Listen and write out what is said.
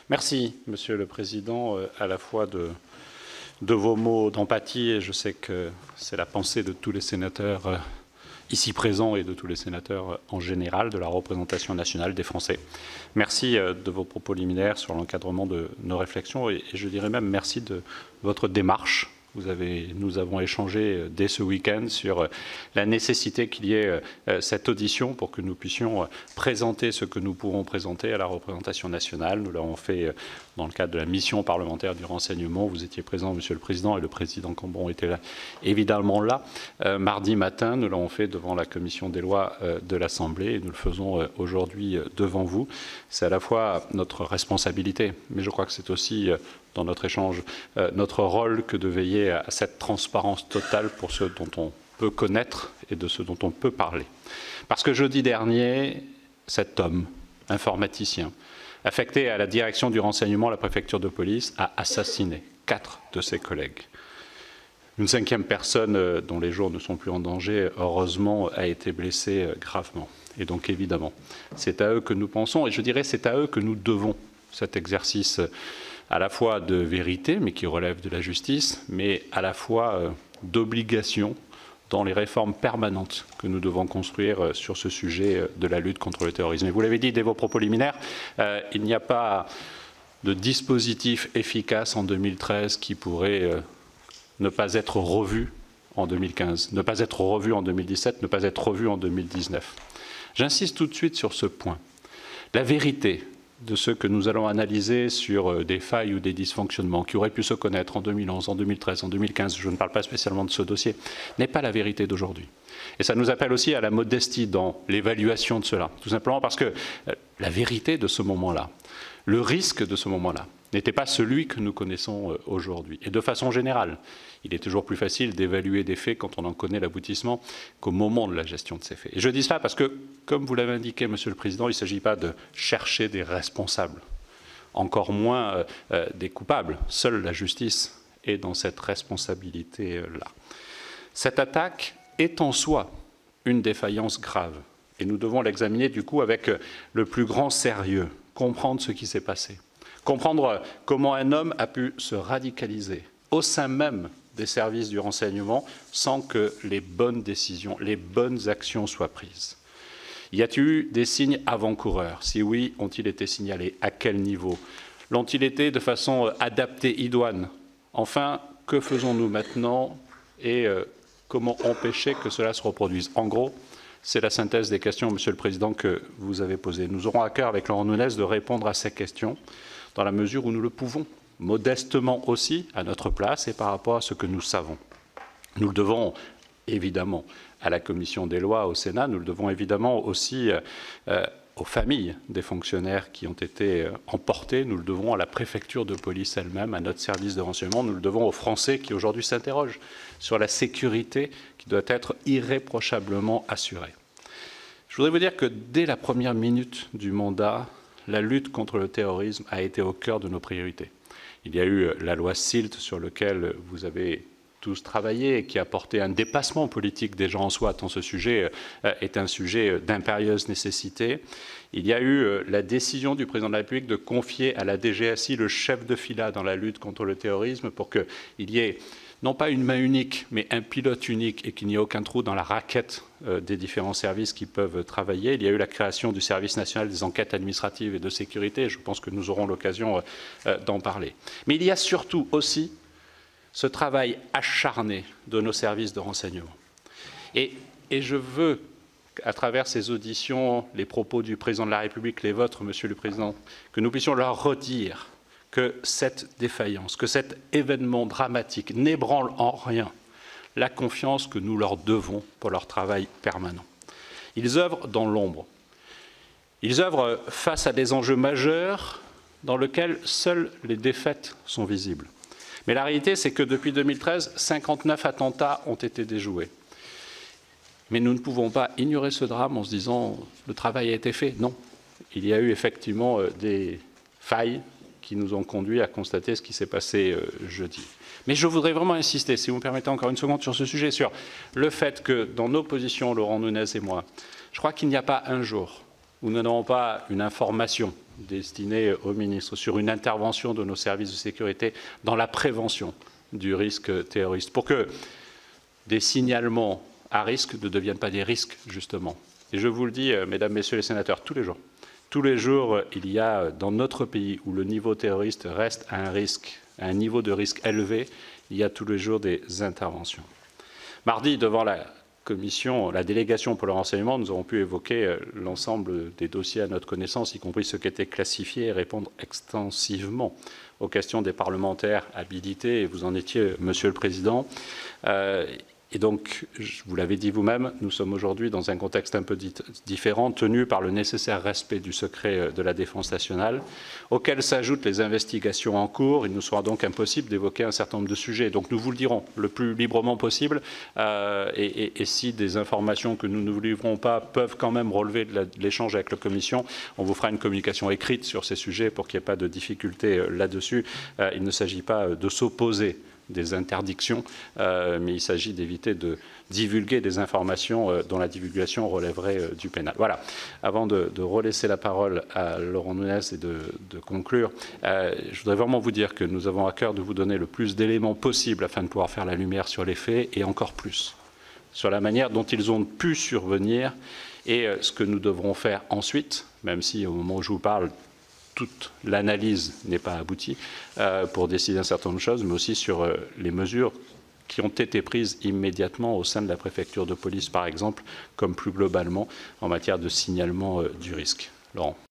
Merci, Monsieur le Président, à la fois de vos mots d'empathie, et je sais que c'est la pensée de tous les sénateurs ici présents et de tous les sénateurs en général de la représentation nationale des Français. Merci de vos propos liminaires sur l'encadrement de nos réflexions et je dirais même merci de votre démarche. Nous avons échangé dès ce week-end sur la nécessité qu'il y ait cette audition pour que nous puissions présenter ce que nous pourrons présenter à la représentation nationale. Nous l'avons fait dans le cadre de la mission parlementaire du renseignement. Vous étiez présent, Monsieur le Président, et le Président Cambon était là, évidemment là. Mardi matin, nous l'avons fait devant la Commission des lois de l'Assemblée et nous le faisons aujourd'hui devant vous. C'est à la fois notre responsabilité, mais je crois que c'est aussi dans notre échange, notre rôle que de veiller à cette transparence totale pour ce dont on peut connaître et de ce dont on peut parler. Parce que jeudi dernier, cet homme, informaticien, affecté à la direction du renseignement à la préfecture de police, a assassiné 4 de ses collègues. Une 5e personne, dont les jours ne sont plus en danger, heureusement, a été blessée gravement. Et donc, évidemment, c'est à eux que nous pensons, et je dirais c'est à eux que nous devons cet exercice à la fois de vérité, mais qui relève de la justice, mais à la fois d'obligation dans les réformes permanentes que nous devons construire sur ce sujet de la lutte contre le terrorisme. Et vous l'avez dit dès vos propos liminaires, il n'y a pas de dispositif efficace en 2013 qui pourrait ne pas être revu en 2015, ne pas être revu en 2017, ne pas être revu en 2019. J'insiste tout de suite sur ce point. La vérité de ce que nous allons analyser sur des failles ou des dysfonctionnements qui auraient pu se connaître en 2011, en 2013, en 2015, je ne parle pas spécialement de ce dossier, n'est pas la vérité d'aujourd'hui. Et ça nous appelle aussi à la modestie dans l'évaluation de cela, tout simplement parce que la vérité de ce moment-là, le risque de ce moment-là, n'était pas celui que nous connaissons aujourd'hui. Et de façon générale, il est toujours plus facile d'évaluer des faits quand on en connaît l'aboutissement qu'au moment de la gestion de ces faits. Et je dis cela parce que, comme vous l'avez indiqué, Monsieur le Président, il ne s'agit pas de chercher des responsables, encore moins des coupables. Seule la justice est dans cette responsabilité-là. Cette attaque est en soi une défaillance grave. Et nous devons l'examiner du coup avec le plus grand sérieux, comprendre ce qui s'est passé. Comprendre comment un homme a pu se radicaliser au sein même des services du renseignement sans que les bonnes décisions, les bonnes actions soient prises. Y a-t-il eu des signes avant-coureurs? Si oui, ont-ils été signalés? À quel niveau? L'ont-ils été de façon adaptée, idoine? Enfin, que faisons-nous maintenant et comment empêcher que cela se reproduise? En gros, c'est la synthèse des questions, Monsieur le Président, que vous avez posées. Nous aurons à cœur, avec Laurent Nunez, de répondre à ces questions dans la mesure où nous le pouvons, modestement aussi, à notre place et par rapport à ce que nous savons. Nous le devons évidemment à la Commission des lois au Sénat, nous le devons évidemment aussi aux familles des fonctionnaires qui ont été emportés, nous le devons à la préfecture de police elle-même, à notre service de renseignement, nous le devons aux Français qui aujourd'hui s'interrogent sur la sécurité qui doit être irréprochablement assurée. Je voudrais vous dire que dès la première minute du mandat, la lutte contre le terrorisme a été au cœur de nos priorités. Il y a eu la loi SILT sur laquelle vous avez tous travaillé et qui a porté un dépassement politique déjà en soi, tant ce sujet est un sujet d'impérieuse nécessité. Il y a eu la décision du Président de la République de confier à la DGSI le chef de fila dans la lutte contre le terrorisme pour qu'il y ait non pas une main unique, mais un pilote unique et qu'il n'y ait aucun trou dans la raquette des différents services qui peuvent travailler. Il y a eu la création du service national des enquêtes administratives et de sécurité. Je pense que nous aurons l'occasion d'en parler. Mais il y a surtout aussi ce travail acharné de nos services de renseignement. Et je veux, à travers ces auditions, les propos du Président de la République, les vôtres, Monsieur le Président, que nous puissions leur redire que cette défaillance, que cet événement dramatique n'ébranle en rien la confiance que nous leur devons pour leur travail permanent. Ils œuvrent dans l'ombre. Ils œuvrent face à des enjeux majeurs dans lesquels seules les défaites sont visibles. Mais la réalité, c'est que depuis 2013, 59 attentats ont été déjoués. Mais nous ne pouvons pas ignorer ce drame en se disant « le travail a été fait ». Non, il y a eu effectivement des failles qui nous ont conduits à constater ce qui s'est passé jeudi. Mais je voudrais vraiment insister, si vous me permettez encore une seconde, sur ce sujet, sur le fait que dans nos positions, Laurent Nunez et moi, je crois qu'il n'y a pas un jour où nous n'avons pas une information destinée au ministre sur une intervention de nos services de sécurité dans la prévention du risque terroriste, pour que des signalements à risque ne deviennent pas des risques, justement. Et je vous le dis, mesdames, messieurs les sénateurs, tous les jours, il y a dans notre pays où le niveau terroriste reste à un niveau de risque élevé, il y a tous les jours des interventions. Mardi, devant la commission, la délégation pour le renseignement, nous avons pu évoquer l'ensemble des dossiers à notre connaissance, y compris ceux qui étaient classifiés, et répondre extensivement aux questions des parlementaires habilités, et vous en étiez, Monsieur le Président. Et donc, vous l'avez dit vous-même, nous sommes aujourd'hui dans un contexte un peu différent, tenu par le nécessaire respect du secret de la défense nationale, auquel s'ajoutent les investigations en cours. Il nous sera donc impossible d'évoquer un certain nombre de sujets. Donc nous vous le dirons le plus librement possible. Et si des informations que nous ne vous livrons pas peuvent quand même relever de l'échange avec la Commission, on vous fera une communication écrite sur ces sujets pour qu'il n'y ait pas de difficulté là-dessus. Il ne s'agit pas de s'opposer des interdictions, mais il s'agit d'éviter de divulguer des informations dont la divulgation relèverait du pénal. Voilà. Avant de relaisser la parole à Laurent Nunez et de conclure, je voudrais vraiment vous dire que nous avons à cœur de vous donner le plus d'éléments possible afin de pouvoir faire la lumière sur les faits et encore plus sur la manière dont ils ont pu survenir et ce que nous devrons faire ensuite, même si au moment où je vous parle, toute l'analyse n'est pas aboutie pour décider un certain nombre de choses, mais aussi sur les mesures qui ont été prises immédiatement au sein de la préfecture de police, par exemple, comme plus globalement en matière de signalement du risque. Laurent.